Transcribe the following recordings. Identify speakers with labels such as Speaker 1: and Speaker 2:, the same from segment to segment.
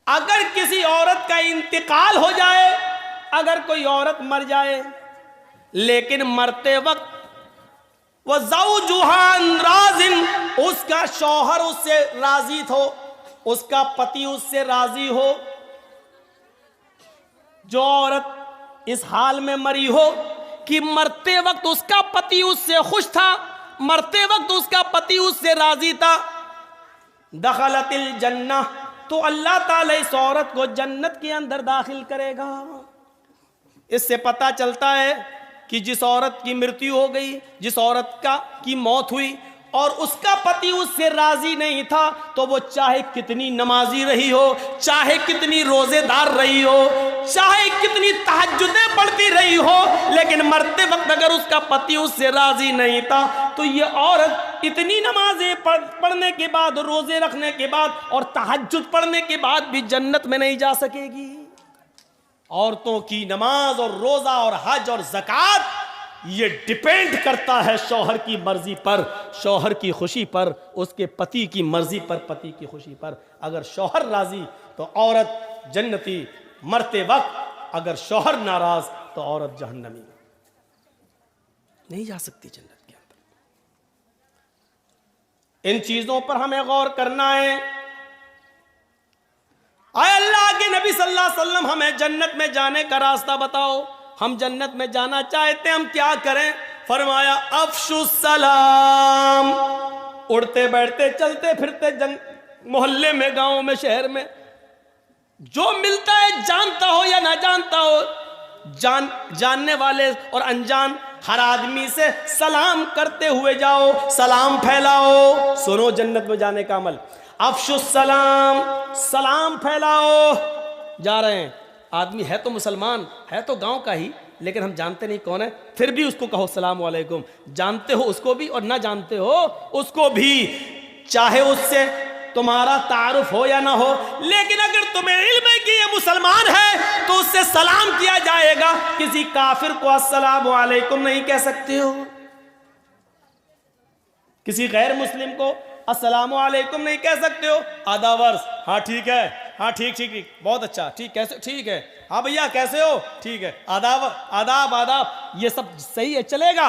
Speaker 1: अगर किसी औरत का इंतकाल हो जाए, अगर कोई औरत मर जाए लेकिन मरते वक्त वह ज़ौजुहान राज़िन, उसका शौहर उससे राजी हो, उसका पति उससे राजी हो, जो औरत इस हाल में मरी हो कि मरते वक्त उसका पति उससे खुश था, मरते वक्त उसका पति उससे राजी था, दखलतिल जन्नह, तो अल्लाह ताला इस औरत को जन्नत के अंदर दाखिल करेगा। इससे पता चलता है कि जिस औरत की मृत्यु हो गई, जिस औरत की मौत हुई और उसका पति उससे राजी नहीं था, तो वो चाहे कितनी नमाजी रही हो, चाहे कितनी रोजेदार रही हो, चाहे कितनी तहज्जुदें पढ़ती रही हो, लेकिन मरते वक्त अगर उसका पति उससे राजी नहीं था, तो ये औरत इतनी नमाजें पढ़ने के बाद, रोजे रखने के बाद और तहज्जुद पढ़ने के बाद भी जन्नत में नहीं जा सकेगी। औरतों की नमाज और रोजा और हज और ज़कात ये डिपेंड करता है शौहर की मर्जी पर, शौहर की खुशी पर, उसके पति की मर्जी पर, पति की खुशी पर। अगर शौहर राजी तो औरत जन्नती, मरते वक्त अगर शौहर नाराज तो औरत जहन्नमी, नहीं जा सकती जन्नत के अंदर। इन चीजों पर हमें गौर करना है। आए अल्लाह के नबी सल्लल्लाहु अलैहि वसल्लम हमें जन्नत में जाने का रास्ता बताओ, हम जन्नत में जाना चाहते हैं, हम क्या करें? फरमाया अफ़शुस सलाम, उड़ते बैठते चलते फिरते मोहल्ले में, गांव में, शहर में जो मिलता है, जानता हो या ना जानता हो, जानने वाले और अनजान हर आदमी से सलाम करते हुए जाओ, सलाम फैलाओ। सुनो जन्नत में जाने का अमल, अफ़शुस सलाम, सलाम फैलाओ। जा रहे हैं, आदमी है तो मुसलमान, है तो गांव का ही, लेकिन हम जानते नहीं कौन है, फिर भी उसको कहो सलाम वालेकुम। जानते हो उसको भी और ना जानते हो उसको भी, चाहे उससे तुम्हारा तारुफ हो या ना हो, लेकिन अगर तुम्हें इल्म है कि ये मुसलमान है तो उससे सलाम किया जाएगा। किसी काफिर को अस्सलाम वालेकुम नहीं कह सकते हो, किसी गैर मुस्लिम को अस्सलाम वालेकुम नहीं कह सकते हो। आधा वर्ष, हाँ ठीक है, हाँ ठीक ठीक ठीक, बहुत अच्छा, ठीक, कैसे, ठीक है, हाँ भैया कैसे हो, ठीक है, आदाब आदाब आदाब, ये सब सही है, चलेगा,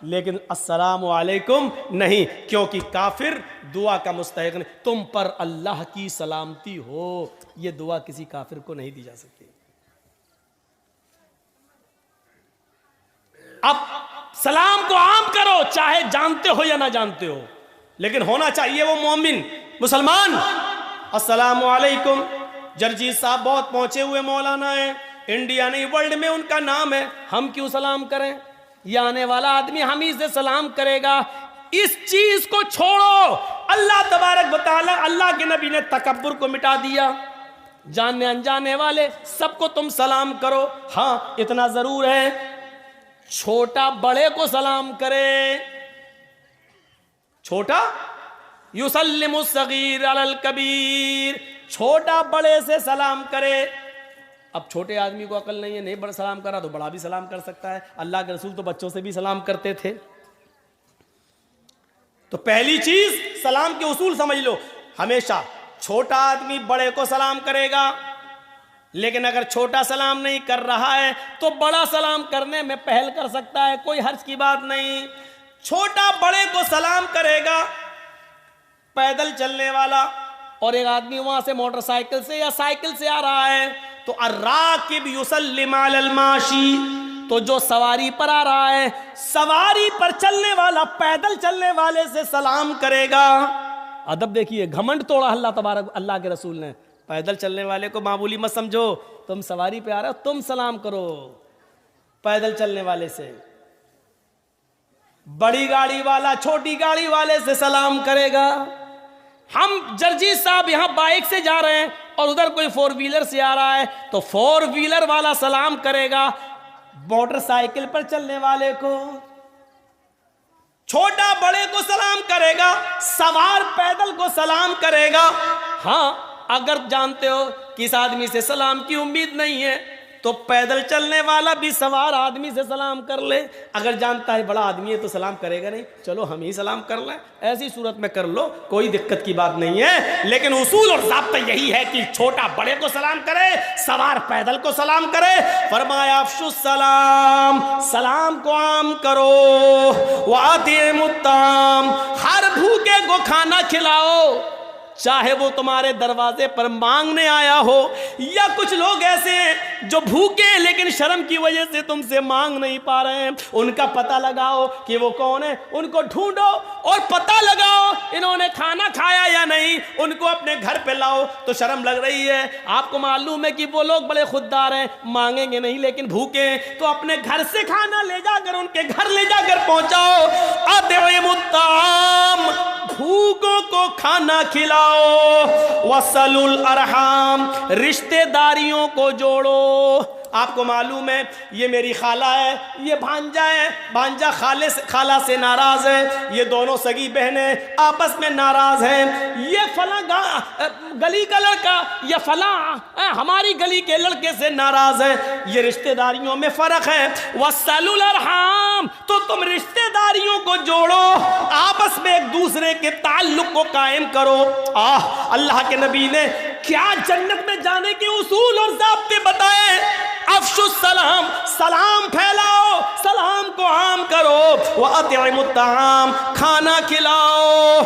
Speaker 1: लेकिन अस्सलाम वालेकुम नहीं, क्योंकि काफिर दुआ का मुस्तहिक नहीं। तुम पर अल्लाह की सलामती हो, ये दुआ किसी काफिर को नहीं दी जा सकती। अब सलाम को आम करो, चाहे जानते हो या ना जानते हो, लेकिन होना चाहिए वो मोमिन मुसलमान। अस्सलामु अलैकुम। जरजीत साहब बहुत पहुंचे हुए मौलाना हैं, इंडिया नहीं वर्ल्ड में उनका नाम है, हम क्यों सलाम करें? ये आने वाला आदमी हम ही से सलाम करेगा। इस चीज को छोड़ो। अल्लाह तबारक व तआला, अल्लाह के नबी ने तकब्बुर को मिटा दिया। जानने अनजाने वाले सबको तुम सलाम करो। हाँ इतना जरूर है, छोटा बड़े को सलाम करे। छोटा युसल्लिमु सगीर अलल कबीर, छोटा बड़े से सलाम करे। अब छोटे आदमी को अकल नहीं है, नहीं बड़ा सलाम करा तो बड़ा भी सलाम कर सकता है। अल्लाह के रसूल तो बच्चों से भी सलाम करते थे। तो पहली चीज सलाम के उसूल समझ लो। हमेशा छोटा आदमी बड़े को सलाम करेगा, लेकिन अगर छोटा सलाम नहीं कर रहा है तो बड़ा सलाम करने में पहल कर सकता है, कोई हर्ज की बात नहीं। छोटा बड़े को सलाम करेगा। पैदल चलने वाला और एक आदमी वहां से मोटरसाइकिल से या साइकिल से आ रहा है तो अर्राकिब युसल्लिम अलल माशी, तो जो सवारी पर आ रहा है, सवारी पर चलने वाला पैदल चलने वाले से सलाम करेगा। अदब देखिए, घमंड तोड़ा अल्लाह तबारक, अल्लाह के रसूल ने। पैदल चलने वाले को मामूली मत समझो, तुम सवारी पे आ रहे हो, तुम सलाम करो पैदल चलने वाले से। बड़ी गाड़ी वाला छोटी गाड़ी वाले से सलाम करेगा। हम जरजीत साहब यहां बाइक से जा रहे हैं और उधर कोई फोर व्हीलर से आ रहा है तो फोर व्हीलर वाला सलाम करेगा मोटरसाइकिल पर चलने वाले को। छोटा बड़े को सलाम करेगा, सवार पैदल को सलाम करेगा। हाँ अगर जानते हो कि इस आदमी से सलाम की उम्मीद नहीं है तो पैदल चलने वाला भी सवार आदमी से सलाम कर ले। अगर जानता है बड़ा आदमी है तो सलाम करेगा नहीं, चलो हम ही सलाम कर लें, ऐसी सूरत में कर लो, कोई दिक्कत की बात नहीं है। लेकिन उसूल और ज़ाब्ता यही है कि छोटा बड़े को सलाम करे, सवार पैदल को सलाम करे। फरमाया अफ़शुस सलाम, सलाम को आम करो, वातिमुत ताम, हर भूखे को खाना खिलाओ, चाहे वो तुम्हारे दरवाजे पर मांगने आया हो, या कुछ लोग ऐसे हैं जो भूखे हैं लेकिन शर्म की वजह से तुमसे मांग नहीं पा रहे हैं, उनका पता लगाओ कि वो कौन है, उनको ढूंढो और पता लगाओ इन्होंने खाना खाया या नहीं, उनको अपने घर पे लाओ। तो शर्म लग रही है, आपको मालूम है कि वो लोग बड़े खुददार हैं, मांगेंगे नहीं लेकिन भूखे हैं, तो अपने घर से खाना ले जाकर उनके घर ले जाकर पहुंचाओ। अतिमुत ताम, भूखों को खाना खिलाओ, वसलुल अरहाम, रिश्तेदारियों को जोड़ो। आपको मालूम है ये मेरी खाला है, ये भांजा है, भांजा खाला से नाराज है, ये दोनों सगी बहनें आपस में नाराज हैं, ये फला गली का लड़का या फला हमारी गली के लड़के से नाराज है, ये रिश्तेदारियों में फर्क है। वसलुल अरहाम, तो तुम रिश्तेदारियों को जोड़ो, आपस में एक दूसरे के ताल्लुक को कायम करो। अल्लाह के नबी ने क्या जन्नत में जाने के उसूल और ज़ाब्ते बताए। अफ़शुस सलाम, सलाम फैलाओ, सलाम को आम करो, व अतिमुत ताम, खाना खिलाओ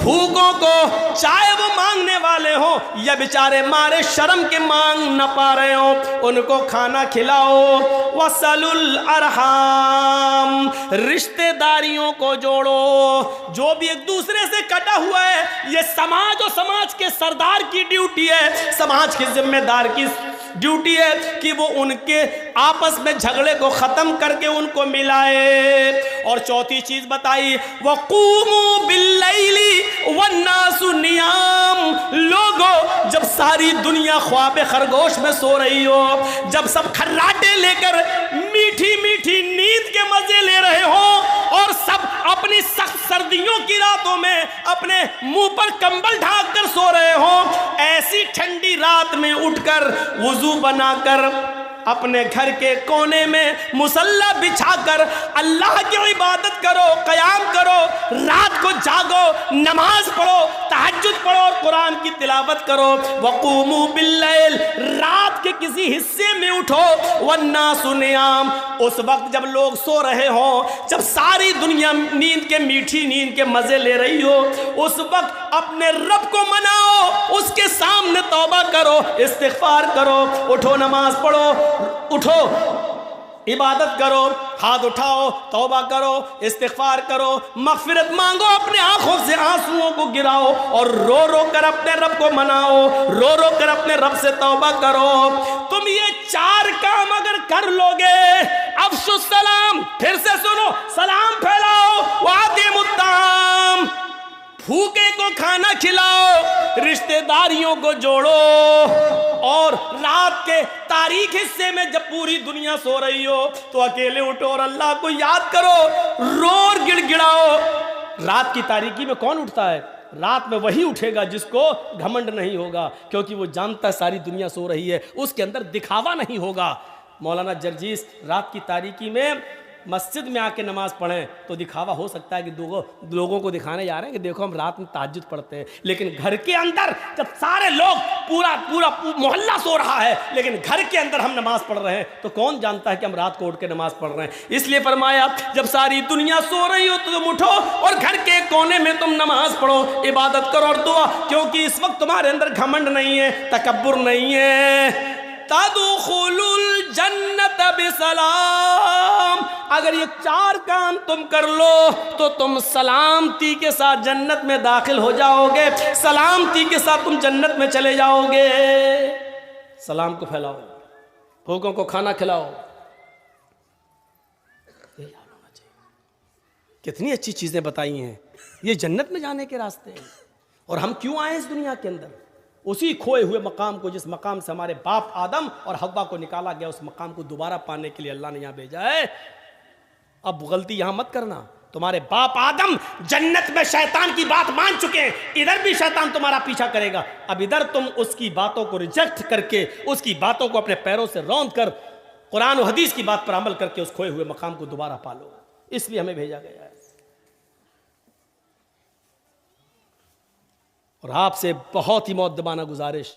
Speaker 1: भूखों को, चाहे वो मांगने वाले हो या बेचारे मारे शर्म के मांग न पा रहे हो, उनको खाना खिलाओ। वसलुल अरहाम, रिश्तेदारियों को जोड़ो, जो भी एक दूसरे से कटा हुआ है, ये समाज और समाज के सरदार की ड्यूटी है, समाज के जिम्मेदार की ड्यूटी है कि वो उनके आपस में झगड़े को खत्म करके उनको मिलाए। और चौथी चीज बताई, वक़ूमू बिल्लैली वन्नासु नियाम, लोगों जब सारी दुनिया ख्वाब खरगोश में सो रही हो, जब सब खर्राटे लेकर मीठी मीठी नींद के मजे ले रहे हो और सब अपनी सख्त सर्दियों की रातों में अपने मुंह पर कंबल ढांक कर सो रहे हो, ऐसी ठंडी रात में उठकर वुजू बनाकर अपने घर के कोने में मुसल्ला बिछाकर अल्लाह की इबादत करो, क़याम करो, रात को जागो, नमाज पढ़ो, तहज्जुद पढ़ो और कुरान की तिलावत करो। वक़ूमू बिल्लैल, रात के किसी हिस्से में उठो, वन्नासु नियाम, उस वक्त जब लोग सो रहे हो, जब सारी दुनिया नींद के मीठी नींद के मजे ले रही हो, उस वक्त अपने रब को मनाओ, उसके सामने तौबा करो, इस्तिग़फ़ार करो, उठो नमाज पढ़ो, उठो इबादत करो, हाथ उठाओ, तौबा करो, इस्तिग़फ़ार करो, मग़फ़िरत मांगो, अपने आंखों से आंसुओं को गिराओ और रो रो कर अपने रब को मनाओ, रो रो कर अपने रब से तौबा करो। तुम ये चार काम अगर कर लोगे, अफ़शुस सलाम, फिर से सुनो, सलाम फैलाओ, वातिमुत ताम, भूखे को खाना खिलाओ, रिश्तेदारियों को जोड़ो, और रात के तारीख हिस्से में जब पूरी दुनिया सो रही हो तो अकेले उठो और अल्लाह को याद करो, रो और गिड़गिड़ाओ। रात की तारीकी में कौन उठता है? रात में वही उठेगा जिसको घमंड नहीं होगा, क्योंकि वो जानता है सारी दुनिया सो रही है, उसके अंदर दिखावा नहीं होगा। मौलाना जर्जीस रात की तारीकी में मस्जिद में आके नमाज पढ़ें तो दिखावा हो सकता है कि लोगों को दिखाने जा रहे हैं कि देखो हम रात में तहज्जुद पढ़ते हैं, लेकिन घर के अंदर जब सारे लोग पूरा मोहल्ला सो रहा है लेकिन घर के अंदर हम नमाज पढ़ रहे हैं तो कौन जानता है कि हम रात को उठ के नमाज पढ़ रहे हैं। इसलिए फरमाया जब सारी दुनिया सो रही हो तो तुम उठो और घर के कोने में तुम नमाज पढ़ो, इबादत करो और दुआ, क्योंकि इस वक्त तुम्हारे अंदर घमंड नहीं है, तकब्बुर नहीं है। तदखुलुल जन्नत बिसलाम, अगर ये चार काम तुम कर लो तो तुम सलामती के साथ जन्नत में दाखिल हो जाओगे, सलामती के साथ तुम जन्नत में चले जाओगे। सलाम को फैलाओ, भूखों को खाना खिलाओ, ये याद होना चाहिए। कितनी अच्छी चीजें बताई हैं, ये जन्नत में जाने के रास्ते हैं। और हम क्यों आए इस दुनिया के अंदर? उसी खोए हुए मकाम को, जिस मकाम से हमारे बाप आदम और हव्वा को निकाला गया, उस मकाम को दोबारा पाने के लिए अल्लाह ने यहाँ भेजा है। अब गलती यहाँ मत करना, तुम्हारे बाप आदम जन्नत में शैतान की बात मान चुके हैं, इधर भी शैतान तुम्हारा पीछा करेगा। अब इधर तुम उसकी बातों को रिजेक्ट करके, उसकी बातों को अपने पैरों से रौंद कर कुरान और हदीस की बात पर अमल करके उस खोए हुए मकाम को दोबारा पालो। इसलिए हमें भेजा गया है। और आपसे बहुत ही मुअद्दबाना गुजारिश,